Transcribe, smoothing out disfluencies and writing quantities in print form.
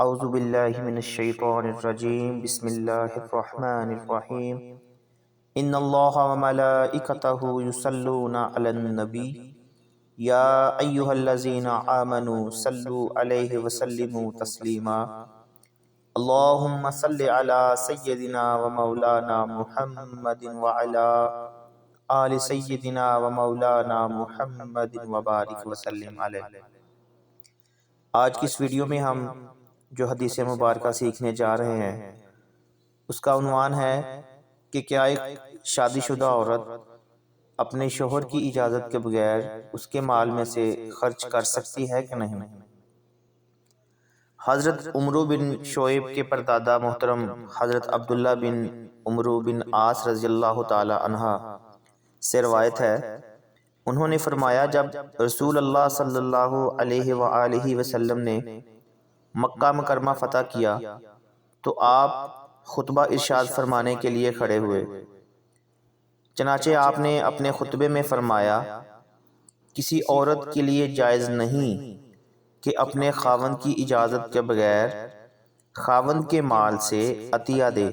اعوذ باللہ من الشیطان الرجیم بسم اللہ الرحمن الرحیم ان اللہ وملائکتہ یصلون علی النبی یا ایہا الذین آمنوا صلوا علیہ وسلموا تسلیما اللہم صل علی سیدنا ومولانا محمد وعلی آل سیدنا ومولانا محمد وبارک وسلم علیہ۔ آج کی اس ویڈیو میں ہم جو حدیث مبارکہ سیکھنے جا رہے ہیں اس کا عنوان ہے کہ کیا ایک شادی شدہ عورت اپنے شوہر کی اجازت کے بغیر اس کے مال میں سے خرچ کر سکتی ہے کہ نہیں۔ حضرت عمرو بن شعیب کے پردادا محترم حضرت عبداللہ بن عمرو بن عاص رضی اللہ تعالی عنہ سے روایت ہے، انہوں نے فرمایا جب رسول اللہ صلی اللہ علیہ وآلہ وسلم نے مکہ مکرمہ فتح کیا تو آپ خطبہ ارشاد فرمانے کے لیے کھڑے ہوئے۔ چنانچہ آپ نے اپنے خطبے میں فرمایا، کسی عورت کے لیے جائز نہیں کہ اپنے خاوند کی اجازت کے بغیر خاوند کے مال سے عطیہ دے۔